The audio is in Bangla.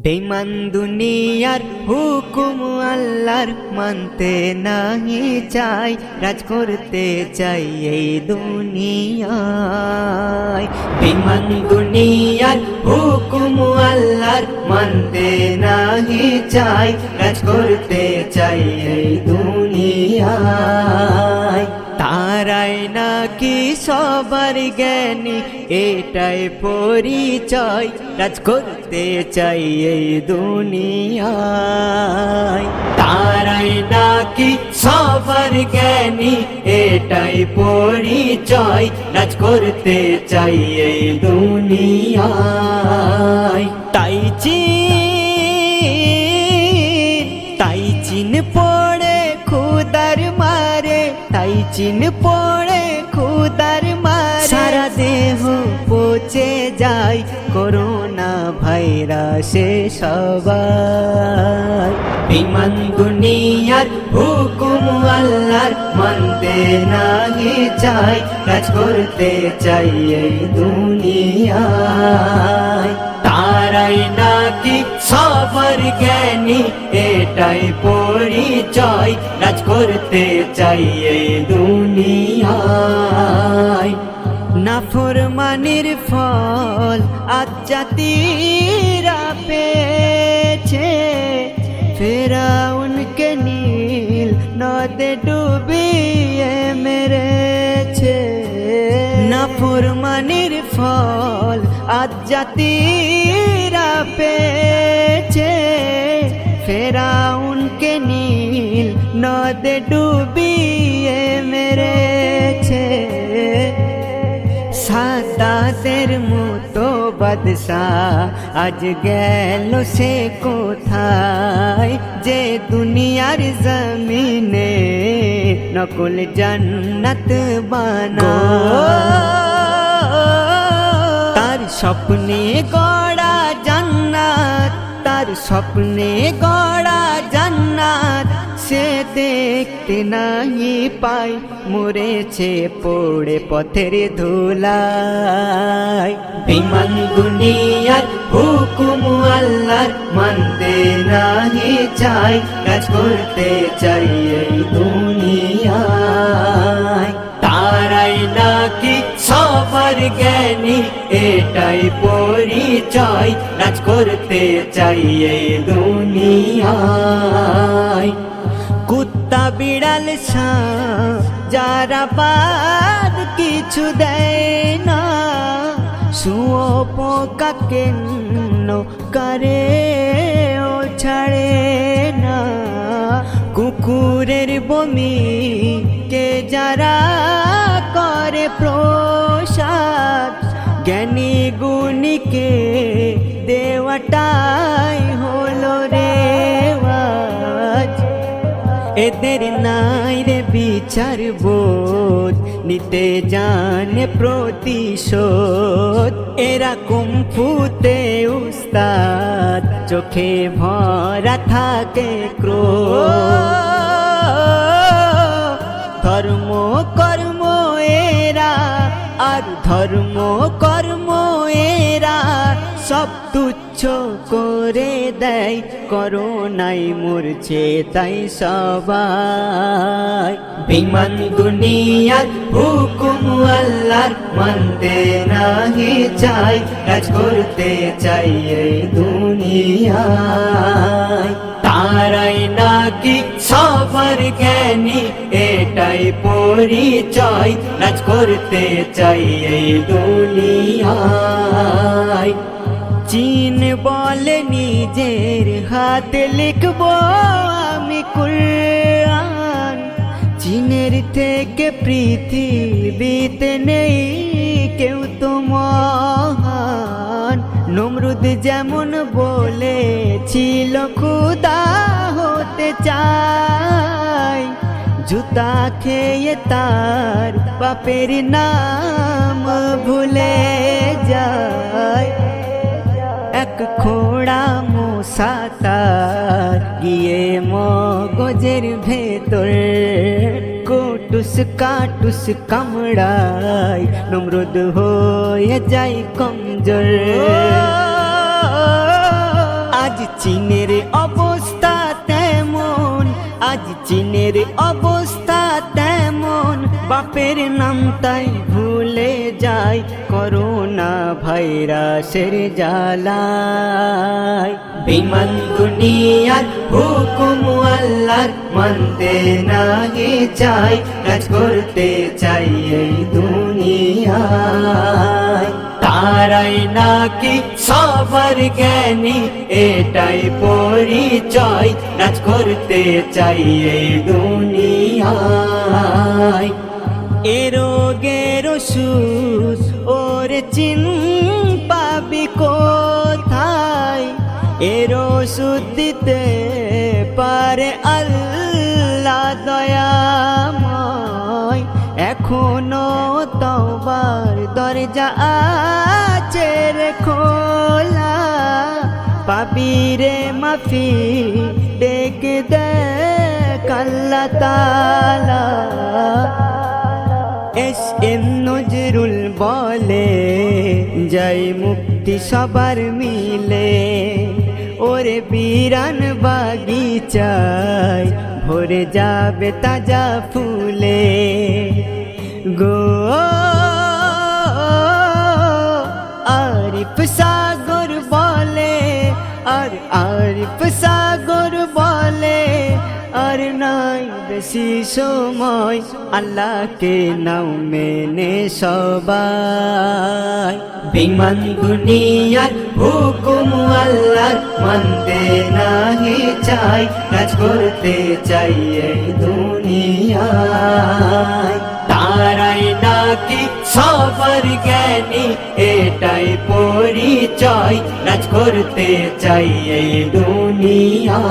বেঈমান দুনিয়ার হুকুম আল্লাহর মানতে নাহি চাই, রাজ করতে চাই এই দুনিয়ায়। বেঈমান দুনিয়ার হুকুম আল্লাহর মানতে নাহি চাই, রাজ করতে চাই এই দুনিয়ায়। তারাই নাকি সবার জ্ঞানী, এটাই পরিচয়, রাজ করতে চাই এই দুনিয়ায়। তারাই নাকি সবার জ্ঞানী, এটাই পরিচয়, রাজ করতে চাই এই দুনিয়ায়। তাই চিন পড়ে খুদার মারে, তাই চিন পড়ে খুদার মারে, সারা দেহ পচে যায় করোনা ভাইরাসে সবাই। বেঈমান দুনিয়ার হুকুম আল্লাহর মানতে নাহি চাই, কাজ করতে চাই এই দুনিয়ায়। তারাই নাকি সবার জ্ঞানী, এটাই পরিচয়, রাজ করতে চাই এই দুনিয়ায়। নাফরমানির ফল আজ জাতিরা পেয়েছে, ফেরাউনকে নীল নদে ডুবিয়ে মেরেছে। নাফরমানির ফল আজ জাতিরা পেয়েছে, ফেরাউনকে নীল নদে ডুবিয়ে মেরেছে। সাদাতের মতো বাদশাহ আজ গেল সে কোথায়, যে দুনিয়ার জমিনে নকল জান্নাত বানায়। তার স্বপ্নে গড়া জান্নাত, তার স্বপ্নে গড়া জান্নাত, সে দেখতে নাহি পায়, মরেছে পড়ে পথের ধুলায়। বেঈমান দুনিয়ার হুকুম আল্লাহর মানতে নাহি চাই, কাজ করতে চাই এই দুনিয়ায়। তারাই নাকি সবার জ্ঞানী, এটাই পরিচয়, রাজ করতে চাই এই দুনিয়ায়। কুত্তা বিড়াল সাপ যারা বাদ কিছু দেয় না, শুঁয়ো পোকা কেন করে ও ছাড়ে না। কুকুরের বমি কে যারা করে প্রসাদ, জ্ঞানী গুণীকে দেওয়াটাই হলো রেওয়াজ। এদের নাই রে বিচার বোধ, নিতে জানে প্রতিশোধ। এরা কুমফুতে উস্তাদ, চোখে ভরা থাকে ক্রোধ। ধর্ম কর্ম এরা আর ধর্ম কর্ম এরা সব তুচ্ছ করে দেয়, করোনায় মরছে তাই সবাই। বেঈমান দুনিয়ার হুকুম আল্লাহর মানতে নাহি চাই, কাজ করতে চাই এই দুনিয়ায়। তারাই নাকি সবার জ্ঞানী, এটাই পরিচয়, রাজ করতে চাই এই দুনিয়ায়। চীন বলে নিজের হাতে লিখব আমি কুরআন, চীনের থেকে পৃথিবীতে নেই কেউ তো মহান। নমরুদ যেমন বলেছিল খুদা হতে চাই, জুতা খেয়ে তার বাপের নাম ভুলে যায়। এক খোড়া মশা তার গিয়ে মগজের ভেতর, কোটুস কাটুস কামড়ায়, নমরুদ হয়ে যায় কমজোর। আজ চীনের অবস্থা তেমন, আজ চীনের অবস্থা তেমন, বাপের নাম তাই ভুলে যায় করোনা ভাইরাসের জ্বালায়। বেঈমান দুনিয়ার হুকুম আল্লাহর মানতে নাহি চাই, কাজ করতে চাই এই দুনিয়ায়। তারাই নাকি সবার জ্ঞানী এটাই পরিচয়, কাজ করতে চাই এই দুনিয়ায়। এ রোগের ওষুধ ওরে চিন পাবি কোথায়, এর ওষুধ দিতে পারে আল্লাহ দয়াময়। এখনো তওবার দরজা আছে রে খোলা, পাবি রে মাফি ডেকে দেখ আল্লাহ তাআলা। এস এম নজরুল বলে জয় মুক্তি সবার মিলে, ওরে বিরান বাগিচায় ভরে যাবে তাজা ফুলে গো। আরিফ সাগর বলে, আর আরিফ সাগর বলে, আর নাই বেশি সময় আল্লাহকে নাও মেনে সবাই। বেঈমান দুনিয়ার হুকুম আল্লাহ মানতে নাহি চাই, কাজ করতে চাই এই দুনিয়ায়। তারাই নাকি সবার জ্ঞানী এটাই পরিচয়, কাজ করতে চাই এই দুনিয়ায়।